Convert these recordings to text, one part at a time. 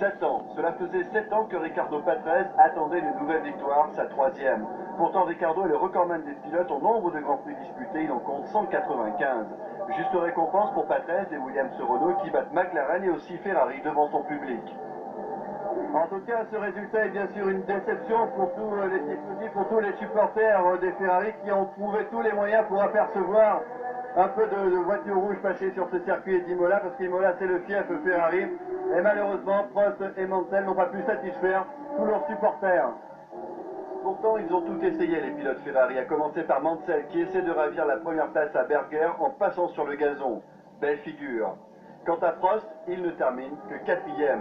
7 ans. Cela faisait 7 ans que Ricardo Patrese attendait une nouvelle victoire, sa 3e. Pourtant, Ricardo est le recordman des pilotes en nombre de grands prix disputés, il en compte 195. Juste récompense pour Patrese et Williams Renault qui battent McLaren et aussi Ferrari devant son public. En tout cas, ce résultat est bien sûr une déception pour tous les tifosi, pour tous les supporters des Ferrari qui ont trouvé tous les moyens pour apercevoir un peu de voitures rouges passées sur ce circuit d'Imola, parce qu'Imola c'est le fief Ferrari. Et malheureusement, Prost et Mansell n'ont pas pu satisfaire tous leurs supporters. Pourtant, ils ont tout essayé, les pilotes Ferrari, à commencer par Mansell qui essaie de ravir la première place à Berger en passant sur le gazon. Belle figure. Quant à Prost, il ne termine que 4e.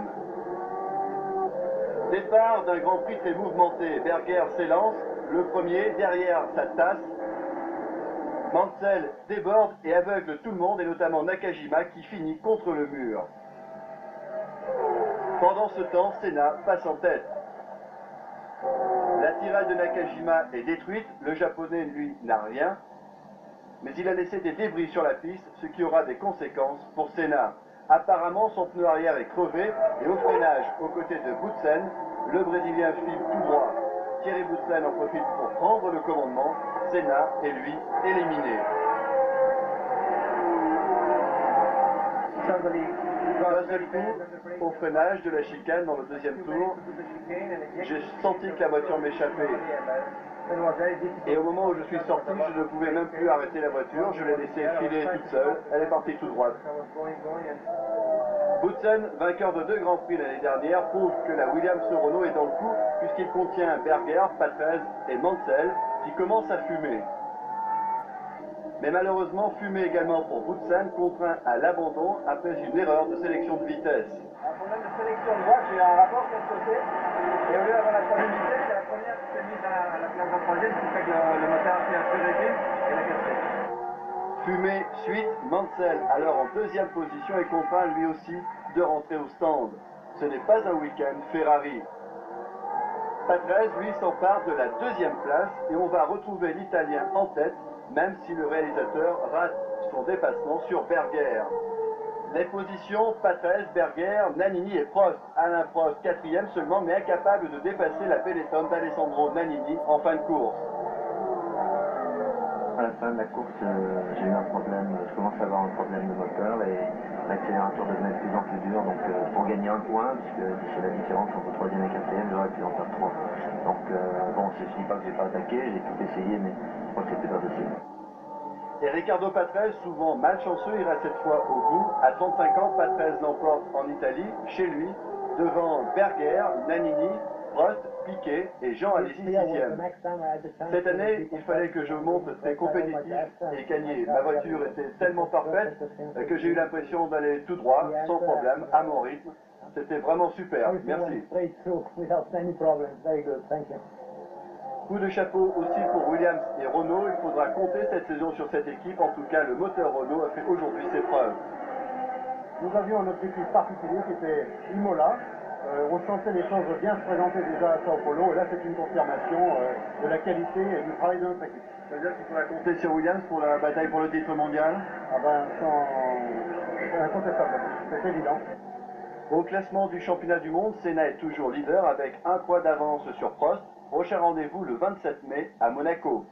Départ d'un Grand Prix très mouvementé. Berger s'élance, le premier, derrière sa tasse. Mansell déborde et aveugle tout le monde, et notamment Nakajima qui finit contre le mur. Pendant ce temps, Senna passe en tête. La tirade de Nakajima est détruite, le japonais, lui, n'a rien. Mais il a laissé des débris sur la piste, ce qui aura des conséquences pour Senna. Apparemment, son pneu arrière est crevé et au freinage, aux côtés de Boutsen, le Brésilien file tout droit. Thierry Boutsen en profite pour prendre le commandement. Senna est lui éliminé. D'un seul coup, au freinage de la chicane dans le deuxième tour, j'ai senti que la voiture m'échappait. Et au moment où je suis sorti, je ne pouvais même plus arrêter la voiture, je l'ai laissée filer toute seule, elle est partie tout droite. Boutsen, vainqueur de 2 Grands Prix l'année dernière, prouve que la Williams Renault est dans le coup, puisqu'il contient Berger, Patrese et Mansell, qui commencent à fumer. Mais malheureusement, fumer également pour Boutsen contraint à l'abandon après une erreur de sélection de vitesse. Un problème de sélection de droite, j'ai un rapport de ce côté, et au lieu d'avoir la 3e vitesse, c'est la première qui s'est mise à la place de la 3e, ce qui fait que le moteur a fait un peu régime et l'a cassé. Fumé suite, Mansell, alors en 2e position, est contraint lui aussi de rentrer au stand. Ce n'est pas un week-end Ferrari. Patrese, lui, s'empare de la 2e place et on va retrouver l'Italien en tête, même si le réalisateur rate son dépassement sur Berger. Les positions, Patrese, Berger, Nannini et Prost. Alain Prost, 4e seulement, mais incapable de dépasser la peloton d'Alessandro Nannini en fin de course. À la fin de la course, j'ai eu un problème, je commence à avoir un problème de moteur et l'accélérateur devenait de plus en plus dur, donc pour gagner un point, puisque c'est la différence entre 3e et 4e, j'aurais pu en faire 3. Donc bon, je ne dis pas que j'ai pas attaqué, j'ai tout essayé, mais je crois que c'était pas possible. Et Ricardo Patrese, souvent malchanceux, ira cette fois au bout. À 35 ans, Patrese l'emporte en Italie, chez lui, devant Berger, Nannini, Prost, Piquet et Jean Alesi 6e. Cette année, il fallait que je monte très compétitif et gagner. Ma voiture était tellement parfaite que j'ai eu l'impression d'aller tout droit, sans problème, à mon rythme. C'était vraiment super. Merci. Coup de chapeau aussi pour Williams et Renault. Il faudra compter cette saison sur cette équipe. En tout cas, le moteur Renault a fait aujourd'hui ses preuves. Nous avions un objectif particulier qui était Imola. On sentait les choses bien se présenter déjà à Sao Paulo. Et là, c'est une confirmation de la qualité et du travail de notre équipe. Ça veut dire qu'il faudra compter sur Williams pour la bataille pour le titre mondial? Ah ben, incontestable, c'est évident. Au classement du championnat du monde, Senna est toujours leader avec 1 point d'avance sur Prost. Prochain rendez-vous le 27 mai à Monaco.